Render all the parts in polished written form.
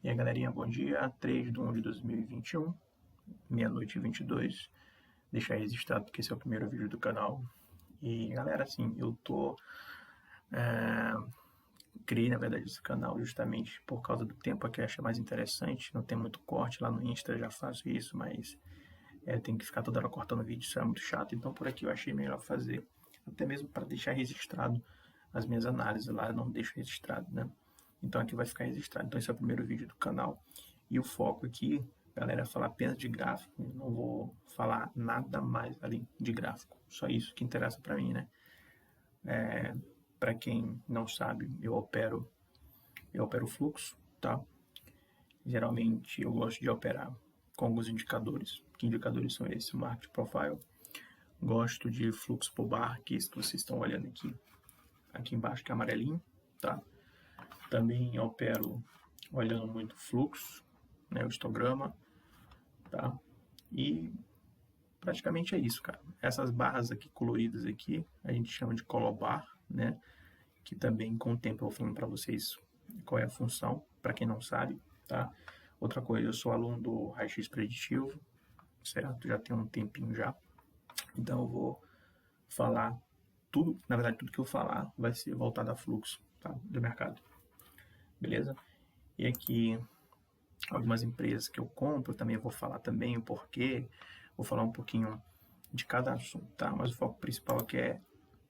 E aí, galerinha, bom dia. 3/1/2021, meia-noite e 22. Deixar registrado que esse é o primeiro vídeo do canal. E, galera, assim, criei, na verdade, esse canal justamente por causa do tempo que eu acho mais interessante. Não tem muito corte lá no Insta, já faço isso, mas tem que ficar toda hora cortando vídeo, isso é muito chato. Então, por aqui eu achei melhor fazer, até mesmo para deixar registrado as minhas análises lá, eu não deixo registrado, né? Então aqui vai ficar registrado. Então esse é o primeiro vídeo do canal. E o foco aqui, galera, é falar apenas de gráfico. Eu não vou falar nada mais além de gráfico. Só isso que interessa para mim, né? Para quem não sabe, eu opero fluxo, tá? Geralmente eu gosto de operar com alguns indicadores. Que indicadores são esses? Market Profile. Gosto de fluxo por bar, que é isso que vocês estão olhando aqui embaixo, que é amarelinho, tá? Também opero olhando muito fluxo, né, o histograma, tá? E praticamente é isso, cara. Essas barras aqui coloridas aqui, a gente chama de colobar, né? Que também com o tempo eu vou falando para vocês qual é a função, para quem não sabe, tá? Outra coisa, eu sou aluno do raio-x preditivo, certo? Já tem um tempinho já. Então eu vou falar tudo, na verdade tudo que eu falar vai ser voltado a fluxo, tá? Do mercado. Beleza? E aqui algumas empresas que eu compro, também vou falar também o porquê, vou falar um pouquinho de cada assunto, tá? Mas o foco principal aqui é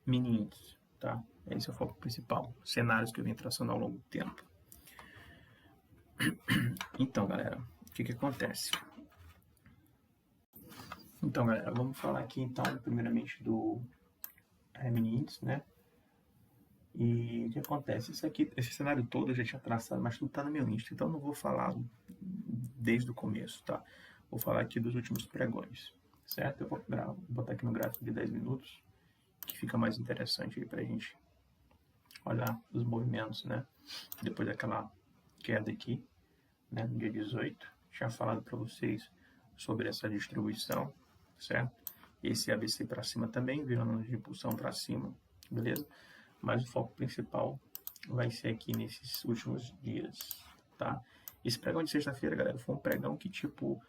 mini índice, tá? Esse é o foco principal, cenários que eu venho traçando ao longo do tempo. Então, galera, o que acontece? Então, galera, vamos falar aqui então, primeiramente do mini índice, né? E o que acontece? Isso aqui, esse cenário todo eu já tinha traçado, mas tudo tá no meu Insta, então eu não vou falar desde o começo, tá? Vou falar aqui dos últimos pregões, certo? Eu vou botar aqui no gráfico de 10 minutos, que fica mais interessante aí pra gente olhar os movimentos, né? Depois daquela queda aqui, né, no dia 18, tinha falado para vocês sobre essa distribuição, certo? Esse ABC para cima também, virando de impulsão para cima, beleza? Mas o foco principal vai ser aqui nesses últimos dias, tá? Esse pregão de sexta-feira, galera, foi um pregão que, tipo,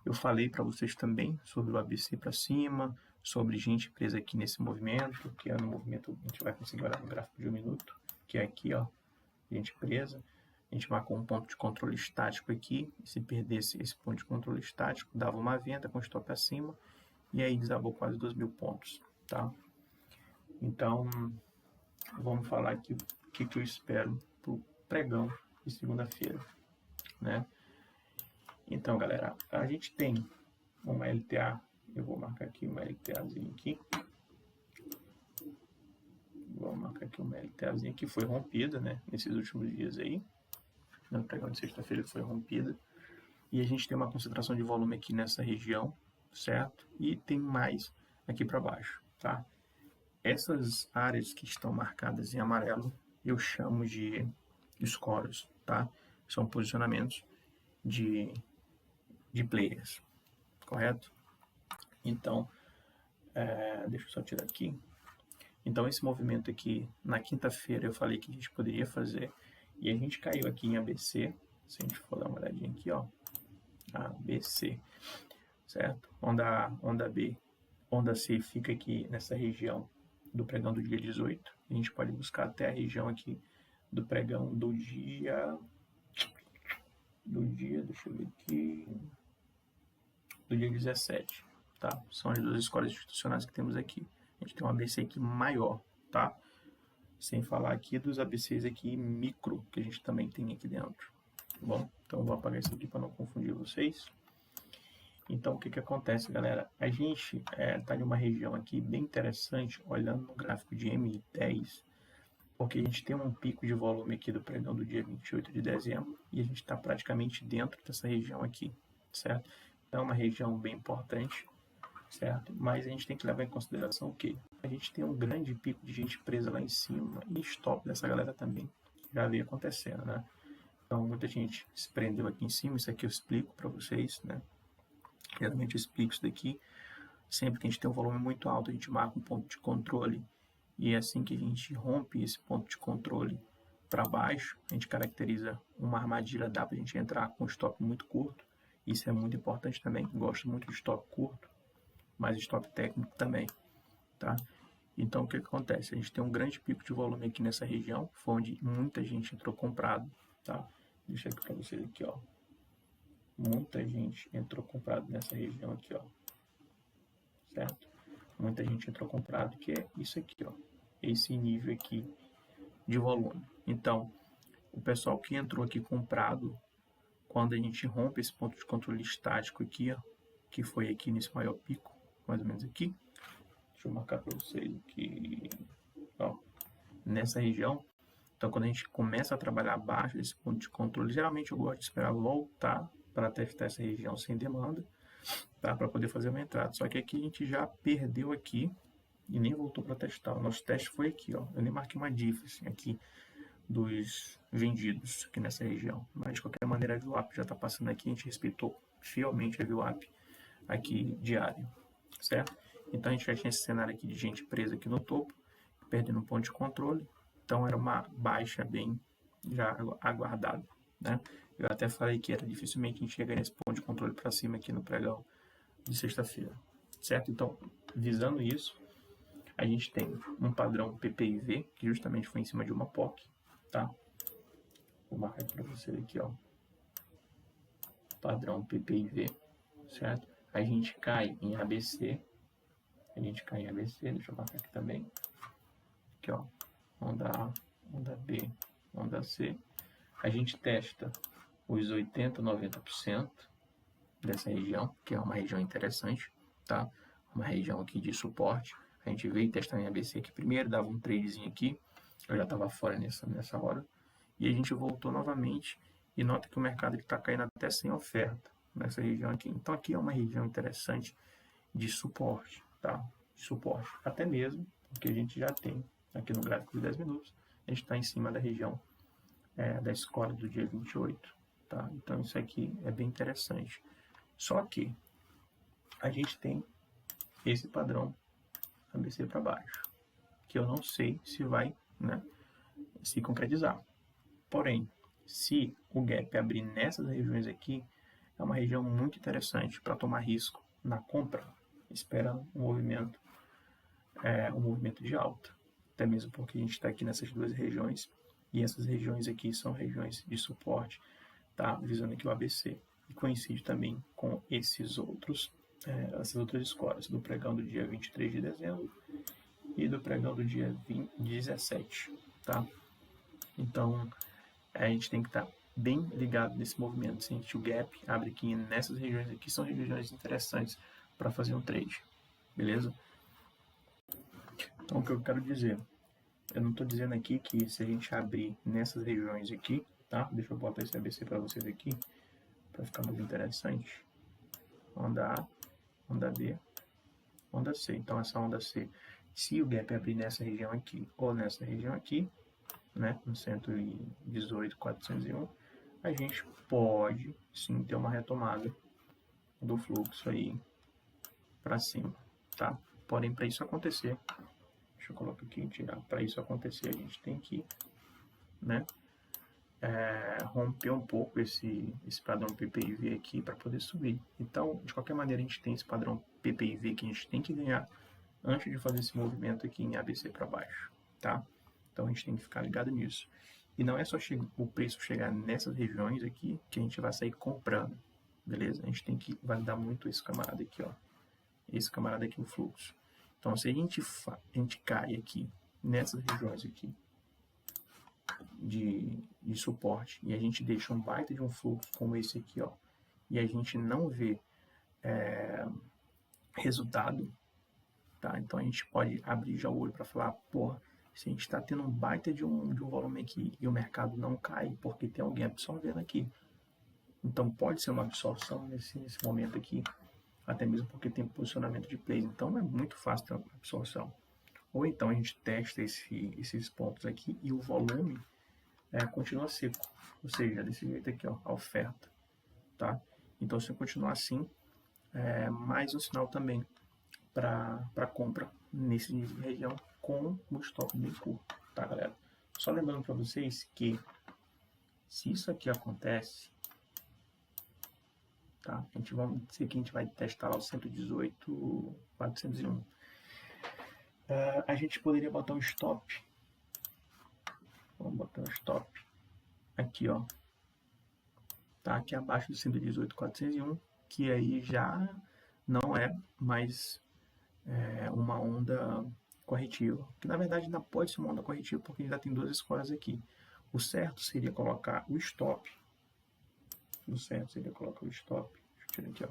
eu falei para vocês também sobre o ABC para cima, sobre gente presa aqui nesse movimento, que é no movimento, a gente vai conseguir olhar no gráfico de 1 minuto, que é aqui, ó, gente presa. A gente marcou um ponto de controle estático aqui, e se perdesse esse ponto de controle estático, dava uma venda com stop acima, e aí desabou quase 2.000 pontos, tá? Então, vamos falar aqui o que eu espero pro pregão de segunda-feira, né? Então, galera, a gente tem uma LTA, eu vou marcar aqui uma LTAzinha aqui. Vou marcar aqui uma LTAzinha que foi rompida, né, nesses últimos dias aí. No pregão de sexta-feira foi rompida. E a gente tem uma concentração de volume aqui nessa região, certo? E tem mais aqui para baixo, tá? Essas áreas que estão marcadas em amarelo, eu chamo de scores, tá? São posicionamentos de players, correto? Então, deixa eu só tirar aqui. Então, esse movimento aqui, na quinta-feira, eu falei que a gente poderia fazer, e a gente caiu aqui em ABC, se a gente for dar uma olhadinha aqui, ó, ABC, certo? Onda B, onda C fica aqui nessa região do pregão do dia 18. A gente pode buscar até a região aqui do pregão do dia, deixa eu ver aqui, do dia 17, tá? São as duas escolas institucionais que temos aqui. A gente tem um ABC aqui maior, tá? Sem falar aqui dos ABCs aqui micro, que a gente também tem aqui dentro. Tá bom? Então eu vou apagar isso aqui para não confundir vocês. Então o que acontece, galera? A gente está em uma região aqui bem interessante, olhando no gráfico de M10, porque a gente tem um pico de volume aqui do pregão do dia 28 de dezembro e a gente está praticamente dentro dessa região aqui, certo? Então é uma região bem importante, certo? Mas a gente tem que levar em consideração o quê? A gente tem um grande pico de gente presa lá em cima e stop dessa galera também já veio acontecendo, né? Então muita gente se prendeu aqui em cima, isso aqui eu explico para vocês, né? Geralmente eu explico isso daqui. Sempre que a gente tem um volume muito alto, a gente marca um ponto de controle. E é assim que a gente rompe esse ponto de controle, para baixo, a gente caracteriza uma armadilha, dá para a gente entrar com stop muito curto. Isso é muito importante também. Gosto muito de stop curto, mas stop técnico também, tá? Então, o que acontece? A gente tem um grande pico de volume aqui nessa região, foi onde muita gente entrou comprado, tá? Deixa aqui para vocês aqui, ó. Muita gente entrou comprado nessa região aqui, ó. Certo? Muita gente entrou comprado, que é isso aqui, ó. Esse nível aqui de volume. Então, o pessoal que entrou aqui comprado, quando a gente rompe esse ponto de controle estático aqui, ó, que foi aqui nesse maior pico, mais ou menos aqui. Deixa eu marcar para vocês aqui, ó, nessa região. Então, quando a gente começa a trabalhar abaixo desse ponto de controle, geralmente eu gosto de esperar voltar para testar essa região sem demanda, tá? Para poder fazer uma entrada. Só que aqui a gente já perdeu aqui e nem voltou para testar. O nosso teste foi aqui, ó. Eu nem marquei uma diff assim, aqui dos vendidos aqui nessa região. Mas de qualquer maneira a VWAP já está passando aqui, a gente respeitou fielmente a VWAP aqui diário, certo? Então a gente já tinha esse cenário aqui de gente presa aqui no topo, perdendo um ponto de controle. Então era uma baixa bem já aguardada, né? Eu até falei que era dificilmente a gente chegar nesse ponto de controle para cima aqui no pregão de sexta-feira, certo? Então, visando isso, a gente tem um padrão PPIV, que justamente foi em cima de uma POC, tá? Vou marcar para você aqui, ó. Padrão PPIV, certo? A gente cai em ABC. Deixa eu marcar aqui também. Aqui, ó. Onda A, onda B, onda C. A gente testa os 80%, 90% dessa região, que é uma região interessante, tá? Uma região aqui de suporte. A gente veio testar em ABC aqui primeiro, dava um tradezinho aqui. Eu já estava fora nessa hora. E a gente voltou novamente e nota que o mercado está caindo até sem oferta nessa região aqui. Então aqui é uma região interessante de suporte, tá? De suporte. Até mesmo porque a gente já tem aqui no gráfico de 10 minutos, a gente está em cima da região da escola do dia 28, tá? Então isso aqui é bem interessante. Só que a gente tem esse padrão ABC para baixo, que eu não sei se vai, né, se concretizar. Porém, se o gap abrir nessas regiões aqui, é uma região muito interessante para tomar risco na compra, esperando um movimento de alta. Até mesmo porque a gente está aqui nessas duas regiões, e essas regiões aqui são regiões de suporte, tá? Visando aqui o ABC. E coincide também com essas outras escolas, do pregão do dia 23 de dezembro e do pregão do dia 17, tá? Então, a gente tem que estar bem ligado nesse movimento. Se a gente, o gap abre aqui nessas regiões aqui, são regiões interessantes para fazer um trade, beleza? Então, o que eu quero dizer, eu não estou dizendo aqui que se a gente abrir nessas regiões aqui, tá? Deixa eu botar esse ABC para vocês aqui, para ficar mais interessante. Onda A, onda B, onda C. Então, essa onda C, se o gap abrir nessa região aqui ou nessa região aqui, né, no 118.401, a gente pode sim ter uma retomada do fluxo aí para cima, tá? Porém, para isso acontecer, deixa eu colocar aqui e tirar, para isso acontecer a gente tem que, né, romper um pouco esse padrão PPIV aqui para poder subir. Então, de qualquer maneira, a gente tem esse padrão PPIV que a gente tem que ganhar antes de fazer esse movimento aqui em ABC para baixo, tá? Então a gente tem que ficar ligado nisso. E não é só o preço chegar nessas regiões aqui que a gente vai sair comprando, beleza? A gente tem que validar muito esse camarada aqui, ó. Esse camarada aqui, o fluxo. Então se a gente cai aqui nessas regiões aqui de suporte e a gente deixa um baita de um fluxo como esse aqui, ó, e a gente não vê resultado, tá? Então a gente pode abrir já o olho para falar, porra, se a gente está tendo um baita de um volume aqui e o mercado não cai porque tem alguém absorvendo aqui. Então pode ser uma absorção nesse momento aqui, até mesmo porque tem posicionamento de plays. Então é muito fácil ter uma absorção. Ou então a gente testa esses pontos aqui e o volume continua seco. Ou seja, desse jeito aqui, ó, a oferta. Tá? Então se continuar assim, mais um sinal também para compra nesse nível de região com o stop bem curto, tá, galera? Só lembrando para vocês que se isso aqui acontece, tá? A gente vai testar lá o 118.401. A gente poderia botar um stop. Vamos botar um stop aqui, ó. Tá? Aqui abaixo do 118.401, que aí já não é mais uma onda corretiva. Que na verdade ainda pode ser uma onda corretiva, porque ainda tem duas escolas aqui. O certo seria colocar o stop. Deixa eu tirar aqui, ó.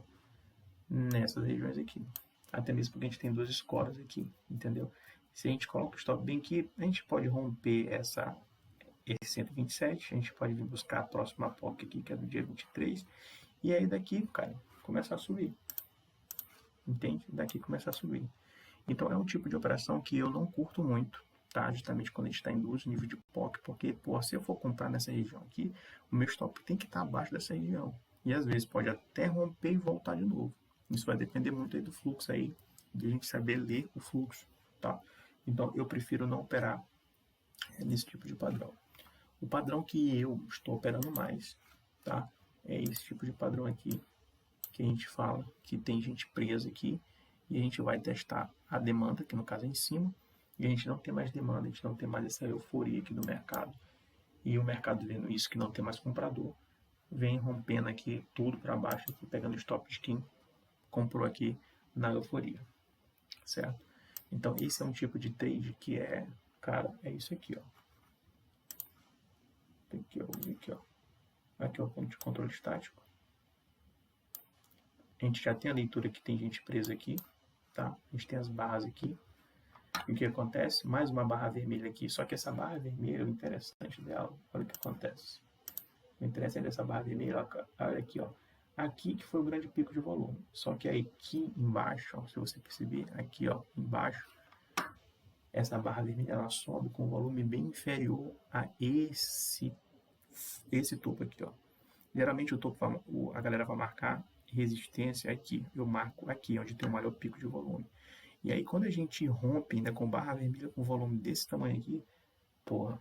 Nessas regiões aqui. Até mesmo porque a gente tem duas escolas aqui, entendeu? Se a gente coloca o stop bem aqui, a gente pode romper esse 127, a gente pode vir buscar a próxima POC aqui, que é do dia 23, e aí daqui, cara, começa a subir. Entende? Daqui começa a subir. Então é um tipo de operação que eu não curto muito, tá? Justamente quando a gente está em luz, nível de POC, porque, pô, se eu for comprar nessa região aqui, o meu stop tem que estar abaixo dessa região. E às vezes pode até romper e voltar de novo. Isso vai depender muito aí do fluxo aí, de a gente saber ler o fluxo, tá? Então eu prefiro não operar nesse tipo de padrão. O padrão que eu estou operando mais, tá? É esse tipo de padrão aqui, que a gente fala que tem gente presa aqui, e a gente vai testar a demanda, que no caso é em cima, e a gente não tem mais demanda, a gente não tem mais essa euforia aqui do mercado. E o mercado vendo isso, que não tem mais comprador, vem rompendo aqui tudo para baixo, aqui, pegando stop de quem comprou aqui na euforia, certo? Então esse é um tipo de trade que é, cara, é isso aqui, ó. Aqui, ó. Aqui é o ponto de controle estático. A gente já tem a leitura que tem gente presa aqui, tá? A gente tem as barras aqui. E o que acontece? Mais uma barra vermelha aqui. Só que essa barra vermelha, o interessante dela, olha o que acontece. O interessante dessa barra vermelha, olha aqui, ó. Aqui que foi o grande pico de volume. Só que aí aqui embaixo, ó, se você perceber, aqui, ó, embaixo, essa barra vermelha ela sobe com um volume bem inferior a esse topo aqui, ó. Geralmente o topo, a galera vai marcar resistência aqui. Eu marco aqui, onde tem o maior pico de volume. E aí quando a gente rompe ainda com barra vermelha com volume desse tamanho aqui, porra,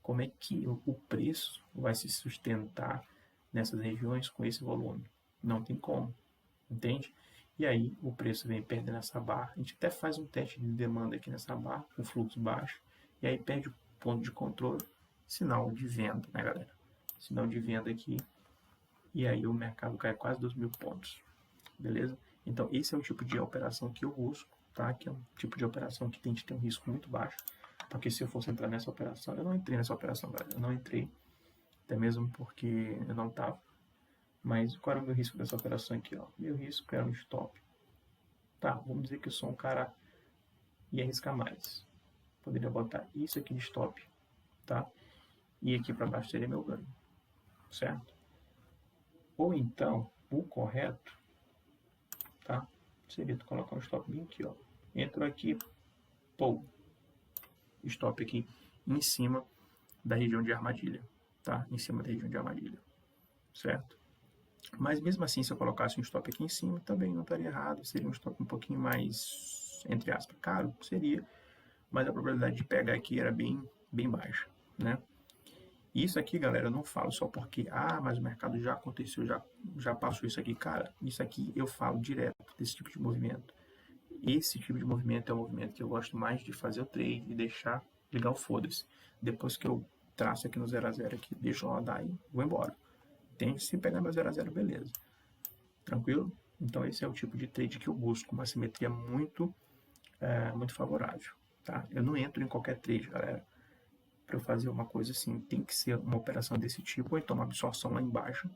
como é que o preço vai se sustentar nessas regiões com esse volume? Não tem como, entende? E aí o preço vem perdendo essa barra. A gente até faz um teste de demanda aqui nessa barra, com fluxo baixo, e aí perde o ponto de controle, sinal de venda, né, galera? Sinal de venda aqui, e aí o mercado cai quase 2.000 pontos, beleza? Então esse é o tipo de operação que eu busco, tá? Que é um tipo de operação que tem que ter um risco muito baixo, porque se eu fosse entrar nessa operação, eu não entrei nessa operação, galera, eu não entrei, até mesmo porque eu não tava. Mas qual era o meu risco dessa operação aqui, ó? Meu risco era um stop. Tá, vamos dizer que eu sou um cara ia arriscar mais. Poderia botar isso aqui de stop, tá? E aqui para baixo seria meu ganho, certo? Ou então, o correto, tá? Seria tu colocar um stop bem aqui, ó. Entrou aqui, pô, stop aqui em cima da região de armadilha, tá? Em cima da região de armadilha, certo? Mas mesmo assim, se eu colocasse um stop aqui em cima, também não estaria errado. Seria um stop um pouquinho mais, entre aspas, caro, seria. Mas a probabilidade de pegar aqui era bem baixa, né? Isso aqui, galera, eu não falo só porque, mas o mercado já aconteceu, já passou isso aqui. Cara, isso aqui eu falo direto desse tipo de movimento. Esse tipo de movimento é o movimento que eu gosto mais de fazer o trade e deixar ligar o foda-se. Depois que eu traço aqui no 0 a 0 aqui, deixo rodar e vou embora. Tem, se pegar meu 0 a 0, beleza. Tranquilo? Então esse é o tipo de trade que eu busco, uma simetria muito favorável, tá? Eu não entro em qualquer trade, galera. Para eu fazer uma coisa assim, tem que ser uma operação desse tipo, ou então uma absorção lá embaixo,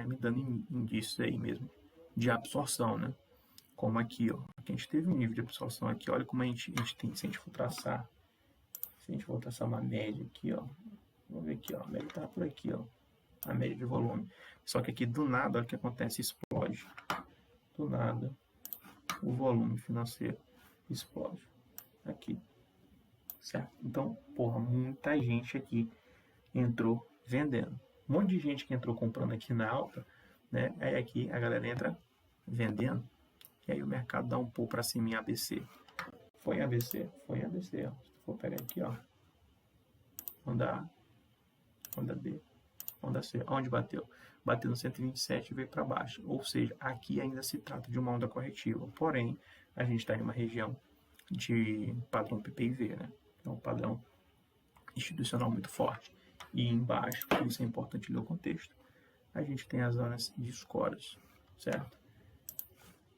me dando indícios aí mesmo de absorção, né? Como aqui, ó. Aqui a gente teve um nível de absorção aqui, olha como a gente tem, se a gente for traçar uma média aqui, ó. Vamos ver aqui, ó. A média tá por aqui, ó. A média de volume. Só que aqui do nada, olha o que acontece, explode. Do nada, o volume financeiro explode. Aqui. Certo? Então, porra, muita gente aqui entrou vendendo. Um monte de gente que entrou comprando aqui na alta, né? Aí aqui a galera entra vendendo. E aí o mercado dá um pulo para cima em ABC. Foi em ABC? Foi em ABC, ó. Se for pegar aqui, ó. onda A, onda B, onda C. Onde bateu? Bateu no 127 e veio para baixo. Ou seja, aqui ainda se trata de uma onda corretiva. Porém, a gente está em uma região de padrão PPIV, né? Então, padrão institucional muito forte. E embaixo, isso é importante ler o contexto, a gente tem as zonas de escoras, certo?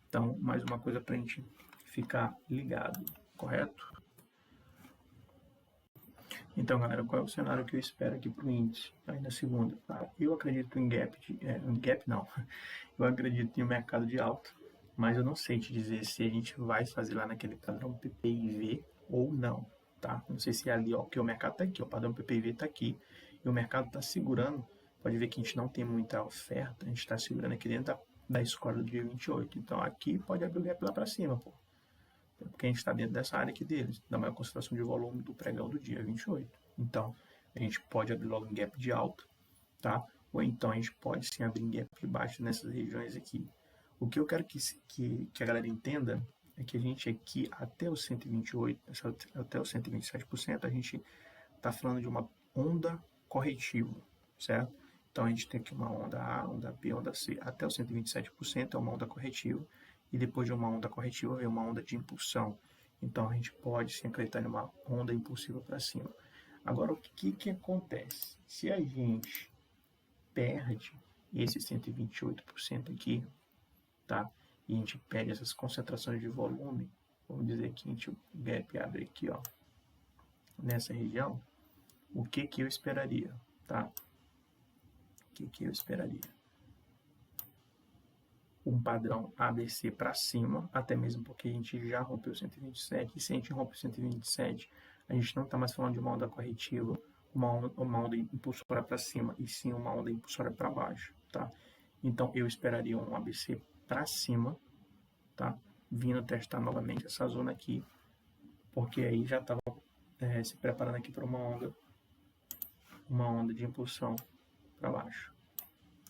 Então, mais uma coisa para a gente ficar ligado, correto? Então, galera, qual é o cenário que eu espero aqui para o índice? Aí na segunda, tá? Eu acredito em gap não, eu acredito em um mercado de alta, mas eu não sei te dizer se a gente vai fazer lá naquele padrão PPIV ou não, tá? Não sei se é ali, ó, porque o mercado tá aqui, ó, o padrão PPIV tá aqui, e o mercado tá segurando, pode ver que a gente não tem muita oferta, a gente está segurando aqui dentro da escola do dia 28, então aqui pode abrir o gap lá para cima, pô. Porque a gente está dentro dessa área aqui deles, da maior concentração de volume do pregão do dia 28. Então, a gente pode abrir logo em gap de alta, tá? Ou então a gente pode sim abrir em gap de baixo nessas regiões aqui. O que eu quero que a galera entenda é que a gente aqui, até os 128, até os 127%, a gente está falando de uma onda corretiva, certo? Então a gente tem aqui uma onda A, onda B, onda C, até os 127% é uma onda corretiva, e depois de uma onda corretiva vem uma onda de impulsão. Então a gente pode sim acreditar em uma onda impulsiva para cima. Agora, o que acontece? Se a gente perde esse 128% aqui, tá? E a gente perde essas concentrações de volume, vamos dizer que a gente, o gap abre aqui, ó, nessa região, o que eu esperaria, tá? O que eu esperaria? Um padrão ABC para cima, até mesmo porque a gente já rompeu 127, e se a gente rompe 127, a gente não está mais falando de uma onda corretiva, uma onda impulsora para cima, e sim uma onda impulsora para baixo, tá? Então eu esperaria um ABC para cima, tá? Vindo testar novamente essa zona aqui, porque aí já estava se preparando aqui para uma onda de impulsão para baixo,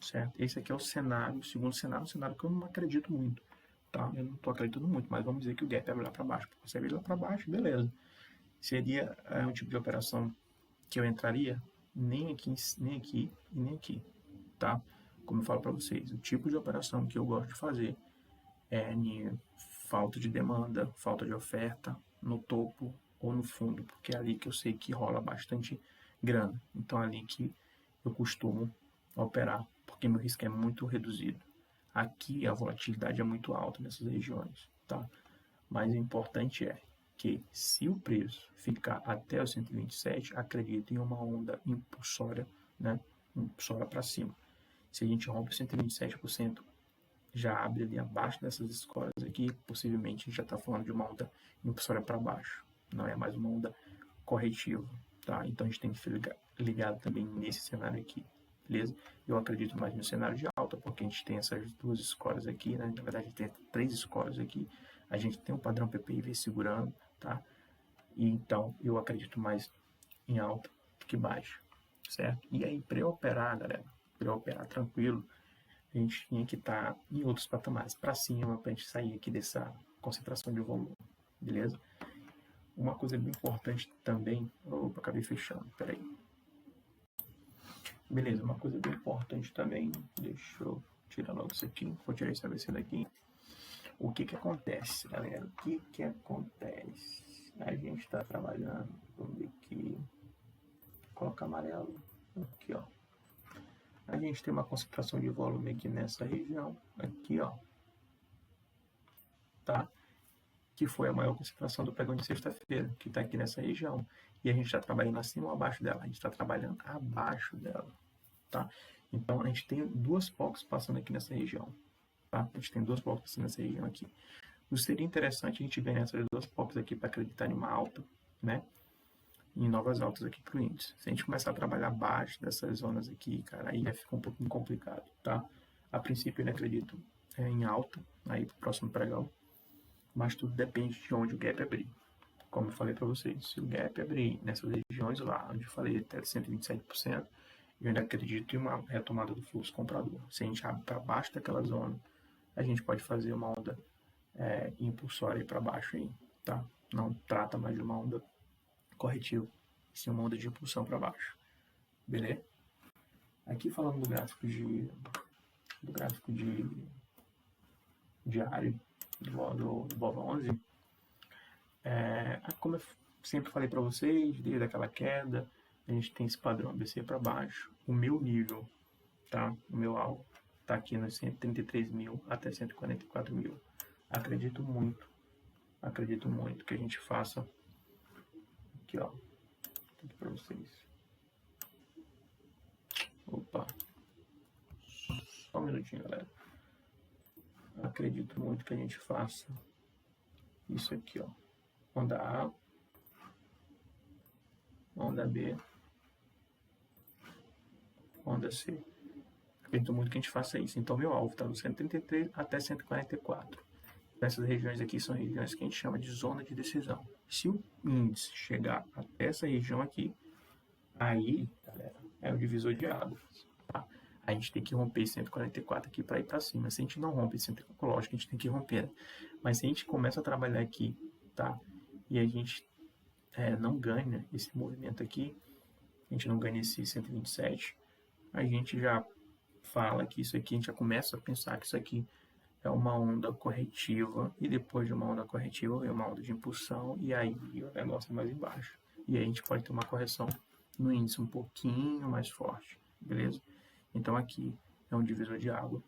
certo? Esse aqui é o cenário, o segundo cenário, um cenário que eu não acredito muito, tá? Eu não estou acreditando muito, mas vamos dizer que o gap abre lá para baixo. Se abrir lá para baixo, beleza. Seria um tipo de operação que eu entraria nem aqui, nem aqui e nem aqui, tá? Como eu falo para vocês, o tipo de operação que eu gosto de fazer é em falta de demanda, falta de oferta, no topo ou no fundo, porque é ali que eu sei que rola bastante grana. Então é ali que eu costumo operar, porque meu risco é muito reduzido. Aqui a volatilidade é muito alta nessas regiões, tá? Mas o importante é que se o preço ficar até os 127, acredito em uma onda impulsória, né? Impulsória para cima. Se a gente rompe 127%, já abre ali abaixo dessas escolas aqui, possivelmente a gente já está falando de uma onda impulsória para baixo, não é mais uma onda corretiva, tá? Então a gente tem que ficar ligado também nesse cenário aqui, beleza? Eu acredito mais no cenário de alta, porque a gente tem essas duas escolas aqui, né? Na verdade, tem 3 escolas aqui, a gente tem um padrão PPIV segurando, tá? E então eu acredito mais em alta do que baixa, certo? E aí, para eu operar, galera, para eu operar tranquilo, a gente tinha que estar em outros patamares, para cima, para a gente sair aqui dessa concentração de volume, beleza? Uma coisa bem importante também, opa, acabei fechando, peraí. Beleza, uma coisa bem importante também, deixa eu tirar logo isso aqui, vou tirar esse ABC daqui. O que acontece, galera? O que acontece? A gente está trabalhando, vamos ver aqui, coloca amarelo, aqui ó. A gente tem uma concentração de volume aqui nessa região, aqui ó, tá? Que foi a maior concentração do pregão de sexta-feira, que está aqui nessa região. E a gente está trabalhando acima ou abaixo dela? A gente está trabalhando abaixo dela, tá? Então, a gente tem duas POCs passando aqui nessa região, tá? A gente tem duas POCs passando nessa região aqui. Não seria interessante a gente ganhar essas duas POCs aqui para acreditar em uma alta, né? Em novas altas aqui para o índice. Se a gente começar a trabalhar abaixo dessas zonas aqui, cara, aí vai ficar um pouquinho complicado, tá? A princípio, eu acredito em alta, aí para o próximo pregão, mas tudo depende de onde o gap abrir. Como eu falei para vocês, se o gap abrir nessas regiões lá, onde eu falei até 127%, eu ainda acredito em uma retomada do fluxo comprador. Se a gente abre para baixo daquela zona, a gente pode fazer uma onda impulsória para baixo aí, tá? Não trata mais de uma onda corretiva, sim uma onda de impulsão para baixo, beleza? Aqui falando do gráfico de diário do BOVA11, como eu sempre falei para vocês, desde aquela queda, a gente tem esse padrão ABC para baixo. O meu nível, tá? O meu alvo está aqui nos 133 mil até 144 mil. Acredito muito que a gente faça aqui, ó, aqui para vocês. Opa, só um minutinho, galera. Acredito muito que a gente faça isso aqui, ó. Onda A, onda B, onda C. Acredito muito que a gente faça isso. Então, meu alvo está do 133 até 144. Essas regiões aqui são regiões que a gente chama de zona de decisão. Se o índice chegar até essa região aqui, aí, galera, é o divisor de águas. Tá? A gente tem que romper 144 aqui para ir para cima. Se a gente não rompe 144, lógico, a gente tem que romper. Mas se a gente começa a trabalhar aqui, tá? E a gente não ganha esse movimento aqui, a gente não ganha esse 127, a gente já fala que isso aqui, a gente já começa a pensar que isso aqui é uma onda corretiva, e depois de uma onda corretiva vem uma onda de impulsão, e aí o negócio é mais embaixo. E aí a gente pode ter uma correção no índice um pouquinho mais forte, beleza? Então aqui é um divisor de água,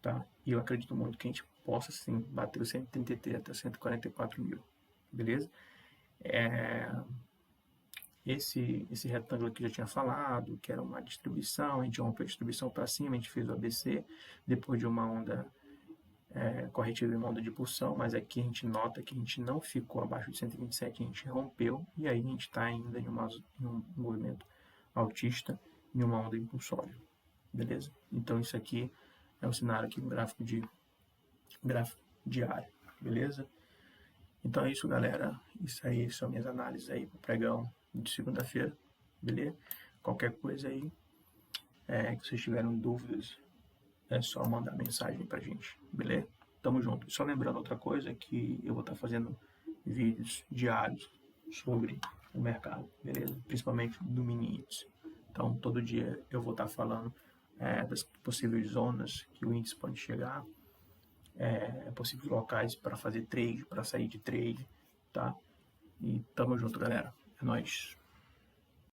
tá? E eu acredito muito que a gente possa sim bater o 133 até 144 mil, beleza? Esse retângulo aqui eu já tinha falado, que era uma distribuição, a gente rompeu a distribuição para cima, a gente fez o ABC, depois de uma onda corretiva e uma onda de impulsão, mas aqui a gente nota que a gente não ficou abaixo de 127, a gente rompeu, e aí a gente está ainda em um movimento altista, em uma onda impulsória, beleza? Então isso aqui é o cenário aqui no gráfico diário, beleza? Então é isso, galera. Isso aí são minhas análises aí pro pregão de segunda-feira, beleza? Qualquer coisa aí, que vocês tiverem dúvidas, é só mandar mensagem pra gente, beleza? Tamo junto. Só lembrando outra coisa, que eu vou estar fazendo vídeos diários sobre o mercado, beleza? Principalmente do mini índice. Então, todo dia eu vou estar falando das possíveis zonas que o índice pode chegar, possíveis locais para fazer trade, para sair de trade, tá? E tamo junto, galera. É nóis.